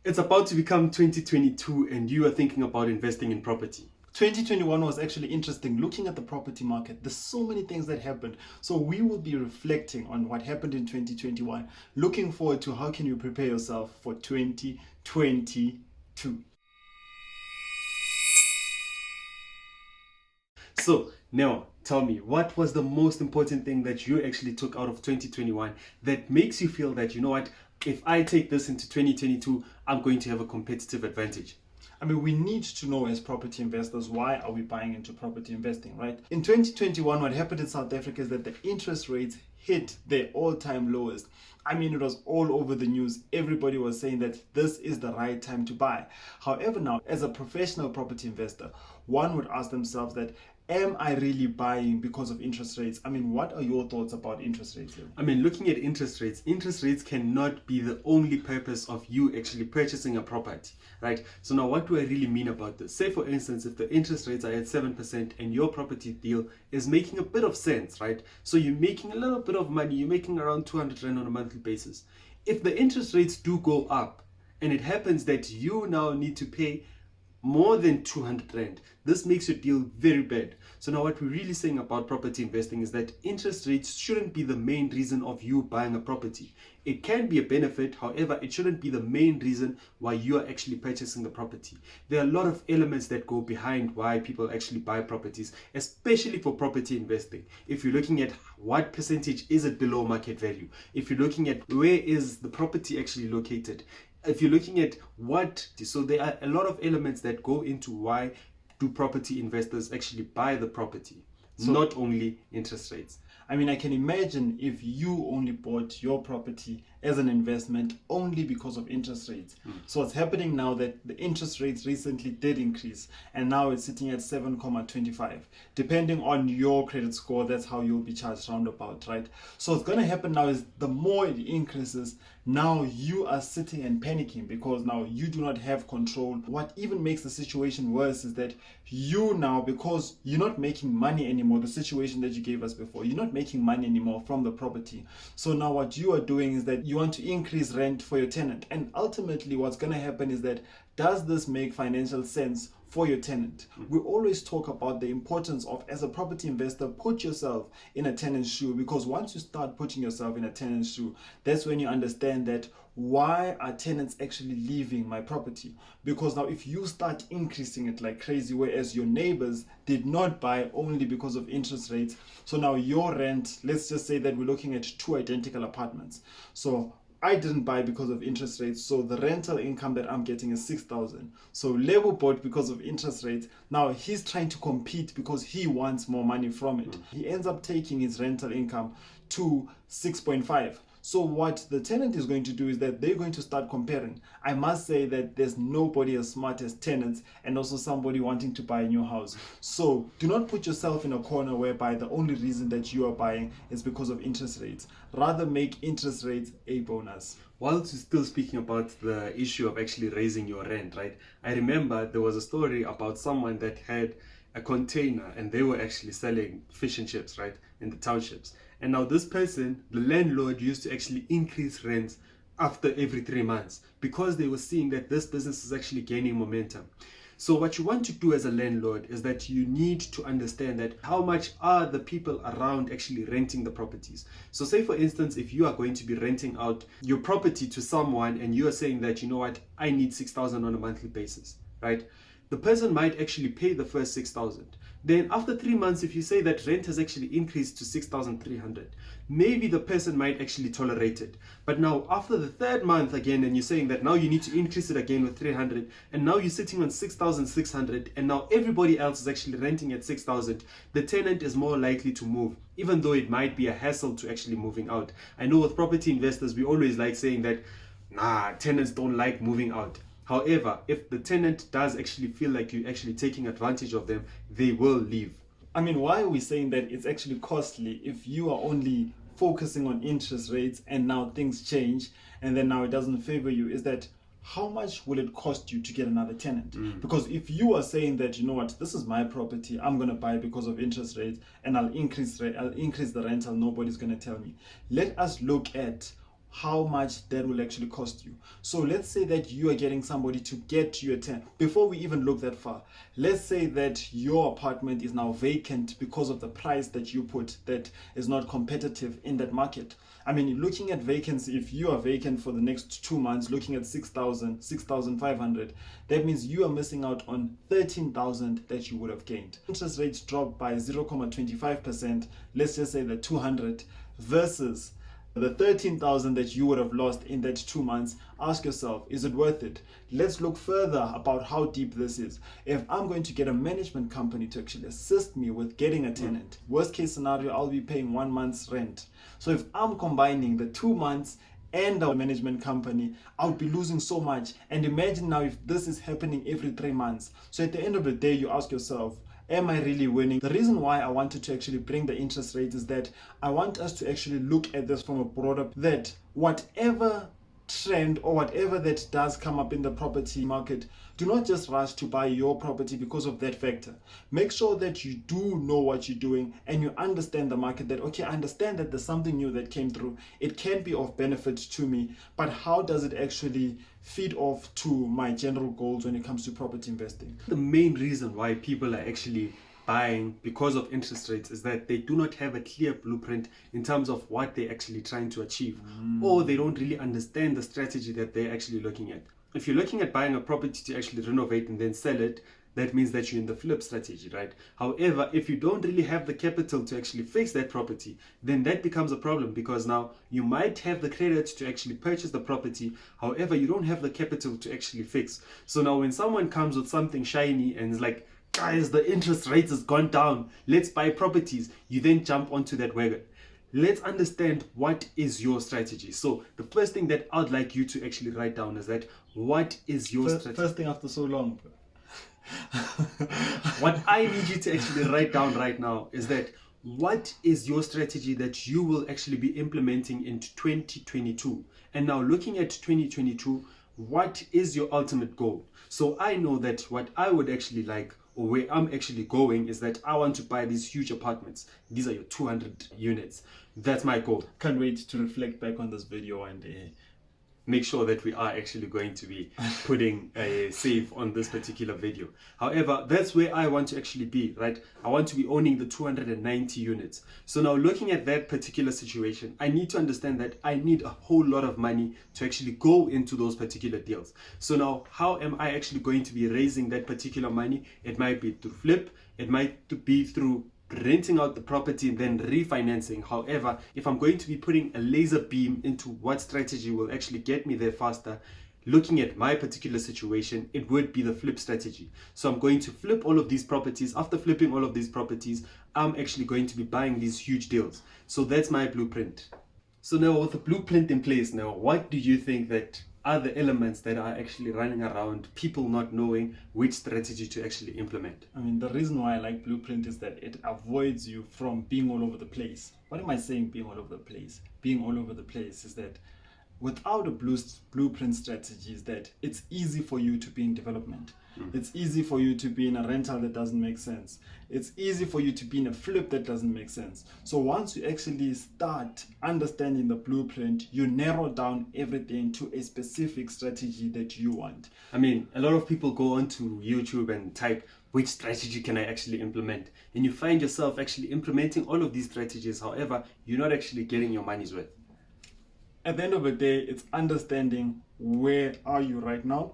It's about to become 2022 and you are thinking about investing in property. 2021 was actually interesting looking at the property market. There's so many things that happened. So we will be reflecting on what happened in 2021, looking forward to how can you prepare yourself for 2022. So now tell me, what was the most important thing that you actually took out of 2021 that makes you feel that, you know what, if I take this into 2022, I'm going to have a competitive advantage? I mean, we need to know as property investors, why are we buying into property investing, right? In 2021, what happened in South Africa is that the interest rates hit their all-time lowest. I mean, it was all over the news. Everybody was saying that this is the right time to buy. However, now, as a professional property investor, one would ask themselves that, am I really buying because of interest rates? I mean, what are your thoughts about interest rates here? I mean, looking at interest rates cannot be the only purpose of you actually purchasing a property, right? So now what do I really mean about this? Say for instance, if the interest rates are at 7% and your property deal is making a bit of sense, right? So you're making a little bit of money, you're making around 200 Rand on a monthly basis. If the interest rates do go up and it happens that you now need to pay more than 200 Rand, this makes your deal very bad. So now what we're really saying about property investing is that interest rates shouldn't be the main reason of you buying a property. It can be a benefit, however, it shouldn't be the main reason why you are actually purchasing the property. There are a lot of elements that go behind why people actually buy properties, especially for property investing. If you're looking at what percentage is it below market value, if you're looking at where is the property actually located, if you're looking at so there are a lot of elements that go into why do property investors actually buy the property, not only interest rates. I mean, I can imagine if you only bought your property as an investment only because of interest rates. So what's happening now that the interest rates recently did increase and now it's sitting at 7.25. Depending on your credit score, that's how you'll be charged roundabout, right? So what's going to happen now is the more it increases, now you are sitting and panicking because now you do not have control. What even makes the situation worse is that you now, because you're not making money anymore, the situation that you gave us before, you're not making money anymore from the property. So now what you are doing is that you want to increase rent for your tenant. And ultimately what's going to happen is that, does this make financial sense for your tenant? We always talk about the importance of, as a property investor, put yourself in a tenant's shoe, because once you start putting yourself in a tenant's shoe, that's when you understand that why are tenants actually leaving my property? Because now if you start increasing it like crazy, whereas your neighbors did not buy only because of interest rates, so now your rent, let's just say that we're looking at two identical apartments. So I didn't buy because of interest rates, so the rental income that I'm getting is 6,000. So Lebo bought because of interest rates. Now he's trying to compete because he wants more money from it. He ends up taking his rental income to 6.5. So what the tenant is going to do is that they're going to start comparing. I must say that there's nobody as smart as tenants and also somebody wanting to buy a new house. So do not put yourself in a corner whereby the only reason that you are buying is because of interest rates. Rather make interest rates a bonus. Whilst we're still speaking about the issue of actually raising your rent, right? I remember there was a story about someone that had a container and they were actually selling fish and chips, right, in the townships. And now this person, the landlord, used to actually increase rents after every 3 months because they were seeing that this business is actually gaining momentum. So what you want to do as a landlord is that you need to understand that how much are the people around actually renting the properties. So say for instance, if you are going to be renting out your property to someone and you are saying that, you know what, I need 6,000 on a monthly basis, right? The person might actually pay the first 6,000. Then after 3 months, if you say that rent has actually increased to 6,300, maybe the person might actually tolerate it. But now after the third month again, and you're saying that now you need to increase it again with 300, and now you're sitting on 6,600, and now everybody else is actually renting at 6,000, the tenant is more likely to move, even though it might be a hassle to actually moving out. I know with property investors, we always like saying that, nah, tenants don't like moving out. However, if the tenant does actually feel like you're actually taking advantage of them, they will leave. I mean, why are we saying that it's actually costly if you are only focusing on interest rates and now things change and then now it doesn't favor you? Is that how much will it cost you to get another tenant? Because if you are saying that, you know what, this is my property, I'm going to buy because of interest rates and I'll increase the rental, nobody's going to tell me. Let us look at how much that will actually cost you. So let's say that you are getting somebody to get you a tenant. Before we even look that far, let's say that your apartment is now vacant because of the price that you put that is not competitive in that market. I mean, looking at vacancy, if you are vacant for the next 2 months, looking at 6,000, 6,500, that means you are missing out on 13,000 that you would have gained. Interest rates drop by 0.25%, let's just say the 200 versus the 13,000 that you would have lost in that 2 months. Ask yourself, is it worth it? Let's look further about how deep this is. If I'm going to get a management company to actually assist me with getting a tenant, worst case scenario, I'll be paying 1 month's rent. So if I'm combining the 2 months and our management company, I'll be losing so much. And imagine now if this is happening every 3 months. So at the end of the day, you ask yourself, am I really winning? The reason why I wanted to actually bring the interest rate is that I want us to actually look at this from a broader, that whatever trend or whatever that does come up in the property market, do not just rush to buy your property because of that factor. Make sure that you do know what you're doing and you understand the market, that okay, I understand that there's something new that came through, it can be of benefit to me, but how does it actually feed off to my general goals when it comes to property investing? The main reason why people are actually buying because of interest rates is that they do not have a clear blueprint in terms of what they're actually trying to achieve, or they don't really understand the strategy that they're actually looking at. If you're looking at buying a property to actually renovate and then sell it, that means that you're in the flip strategy, right? However, if you don't really have the capital to actually fix that property, then that becomes a problem, because now you might have the credit to actually purchase the property. However, you don't have the capital to actually fix. So now when someone comes with something shiny and is like, guys, the interest rates has gone down, let's buy properties, you then jump onto that wagon. Let's understand what is your strategy. So the first thing that I'd like you to actually write down is that, what is your strategy? First thing after so long. What I need you to actually write down right now is that, what is your strategy that you will actually be implementing into 2022? And now looking at 2022, what is your ultimate goal? So I know that what I would actually like, or where I'm actually going, is that I want to buy these huge apartments. These are your 200 units. That's my goal. Can't wait to reflect back on this video and make sure that we are actually going to be putting a save on this particular video. However, that's where I want to actually be, right? I want to be owning the 290 units. So now looking at that particular situation, I need to understand that I need a whole lot of money to actually go into those particular deals. So now, how am I actually going to be raising that particular money? It might be through flip, it might be through renting out the property and then refinancing. However, if I'm going to be putting a laser beam into what strategy will actually get me there faster, looking at my particular situation, it would be the flip strategy. So I'm going to flip all of these properties. After flipping all of these properties, I'm actually going to be buying these huge deals. So that's my blueprint. So now with the blueprint in place, now what do you think that are the elements that are actually running around, people not knowing which strategy to actually implement? I mean, the reason why I like blueprint is that it avoids you from being all over the place. What am I saying, being all over the place? Being all over the place is that without a blueprint strategy, is that it's easy for you to be in development. It's easy for you to be in a rental that doesn't make sense. It's easy for you to be in a flip that doesn't make sense. So once you actually start understanding the blueprint, you narrow down everything to a specific strategy that you want. I mean, a lot of people go onto YouTube and type, which strategy can I actually implement? And you find yourself actually implementing all of these strategies. However, you're not actually getting your money's worth. At the end of the day, it's understanding where are you right now,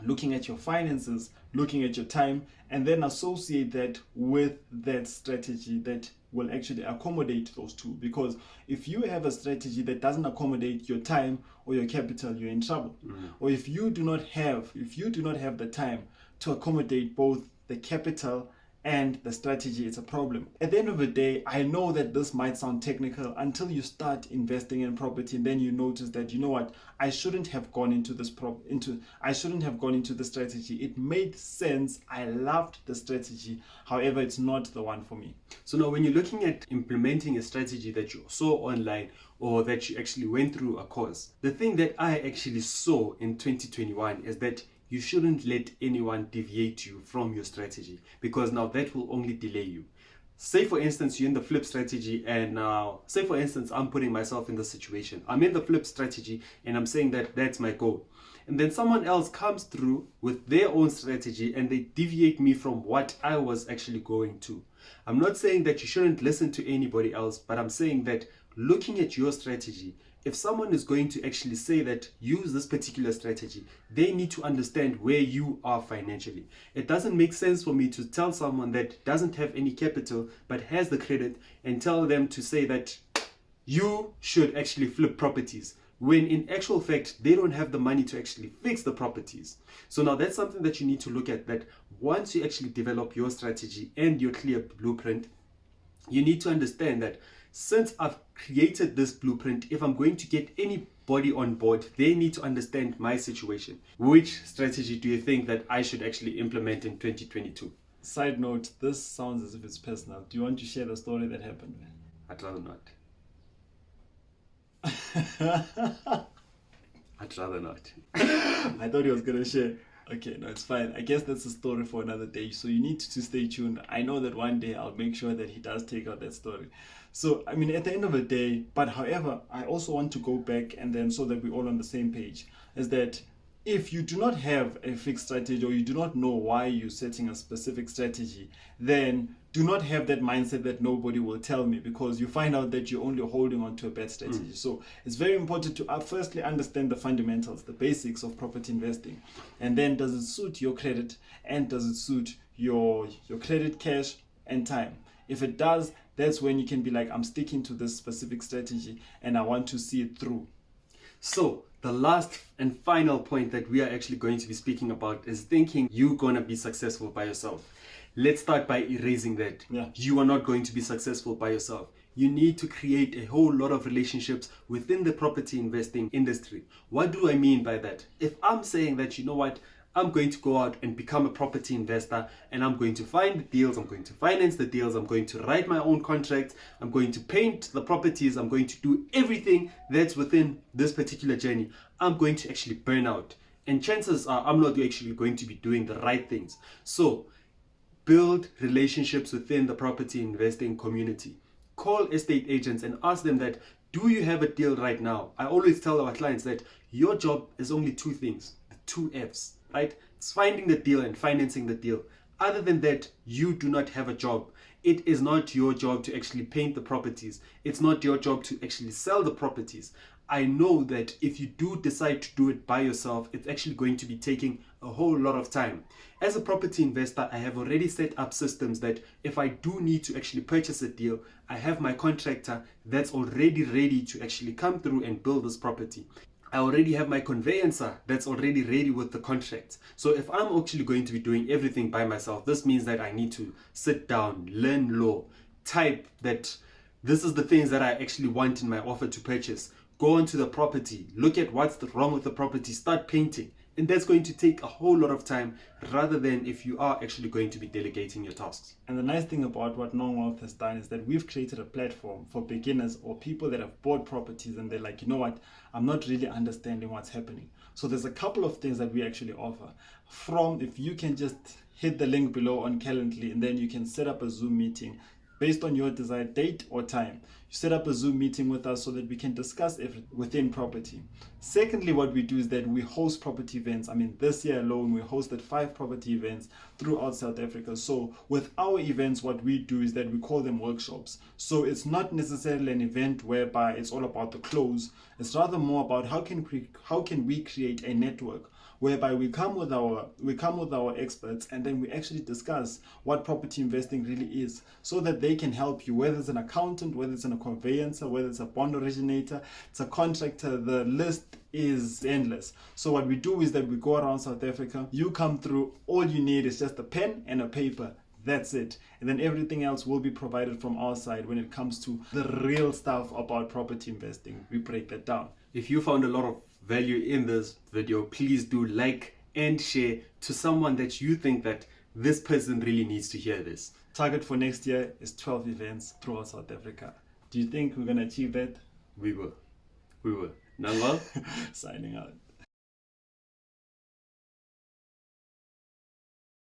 looking at your finances, looking at your time, and then associate that with that strategy that will actually accommodate those two. Because if you have a strategy that doesn't accommodate your time or your capital, you're in trouble. Or if you do not have the time to accommodate both the capital and the strategy, it's a problem. At the end of the day, I know that this might sound technical until you start investing in property, and then you notice that, you know what, I shouldn't have gone into this strategy. It made sense. I loved the strategy. However, it's not the one for me. So now when you're looking at implementing a strategy that you saw online or that you actually went through a course, the thing that I actually saw in 2021 is that you shouldn't let anyone deviate you from your strategy, because now that will only delay you. Say for instance you're in the flip strategy, and now say for instance I'm putting myself in this situation. I'm in the flip strategy and I'm saying that that's my goal. And then someone else comes through with their own strategy and they deviate me from what I was actually going to. I'm not saying that you shouldn't listen to anybody else, but I'm saying that looking at your strategy, if someone is going to actually say that use this particular strategy, they need to understand where you are financially. It doesn't make sense for me to tell someone that doesn't have any capital but has the credit and tell them to say that you should actually flip properties, when in actual fact they don't have the money to actually fix the properties. So now that's something that you need to look at, that once you actually develop your strategy and your clear blueprint, you need to understand that since I've created this blueprint, if I'm going to get anybody on board, they need to understand my situation. Which strategy do you think that I should actually implement in 2022? Side note, this sounds as if it's personal. Do you want to share the story that happened, man? I'd rather not. I'd rather not. I thought he was going to share. Okay, no, it's fine. I guess that's a story for another day. So you need to stay tuned. I know that one day I'll make sure that he does take out that story. So, I mean, at the end of the day, but however, I also want to go back and then so that we're all on the same page, is that if you do not have a fixed strategy or you do not know why you're setting a specific strategy, then do not have that mindset that nobody will tell me, because you find out that you're only holding on to a bad strategy. So it's very important to firstly understand the fundamentals, the basics of property investing. And then does it suit your credit, and does it suit your credit, cash, and time? If it does, that's when you can be like, I'm sticking to this specific strategy and I want to see it through. So the last and final point that we are actually going to be speaking about is thinking you're going to be successful by yourself. Let's start by erasing that. Yeah. You are not going to be successful by yourself. You need to create a whole lot of relationships within the property investing industry. What do I mean by that? If I'm saying that, you know what, I'm going to go out and become a property investor, and I'm going to find the deals, I'm going to finance the deals, I'm going to write my own contracts, I'm going to paint the properties, I'm going to do everything that's within this particular journey, I'm going to actually burn out. And chances are I'm not actually going to be doing the right things. So build relationships within the property investing community. Call estate agents and ask them that, do you have a deal right now? I always tell our clients that your job is only two things, the two F's. Right? It's finding the deal and financing the deal. Other than that, you do not have a job. It is not your job to actually paint the properties. It's not your job to actually sell the properties. I know that if you do decide to do it by yourself, it's actually going to be taking a whole lot of time. As a property investor, I have already set up systems that if I do need to actually purchase a deal, I have my contractor that's already ready to actually come through and build this property. I already have my conveyancer that's already ready with the contracts. So if I'm actually going to be doing everything by myself, this means that I need to sit down, learn law, type that this is the things that I actually want in my offer to purchase, go onto the property, look at what's wrong with the property, start painting. And that's going to take a whole lot of time, rather than if you are actually going to be delegating your tasks. And the nice thing about what Known Wealth has done is that we've created a platform for beginners or people that have bought properties and they're like, you know what, I'm not really understanding what's happening. So there's a couple of things that we actually offer. If you can just hit the link below on Calendly, and then you can set up a Zoom meeting based on your desired date or time. You set up a Zoom meeting with us so that we can discuss everything within property. Secondly, what we do is that we host property events. I mean, this year alone, we hosted 5 property events throughout South Africa. So with our events, what we do is that we call them workshops. So it's not necessarily an event whereby it's all about the close. It's rather more about how can we create a network whereby we come with our experts, and then we actually discuss what property investing really is, so that they can help you, whether it's an accountant, whether it's a conveyancer, whether it's a bond originator, it's a contractor. The list is endless. So what we do is that we go around South Africa, you come through, all you need is just a pen and a paper. That's it. And then everything else will be provided from our side when it comes to the real stuff about property investing. We break that down. If you found a lot of value in this video, please do like and share to someone that you think that this person really needs to hear this. Target for next year is 12 events throughout South Africa. Do you think we're going to achieve that? We will. Known Wealth signing out.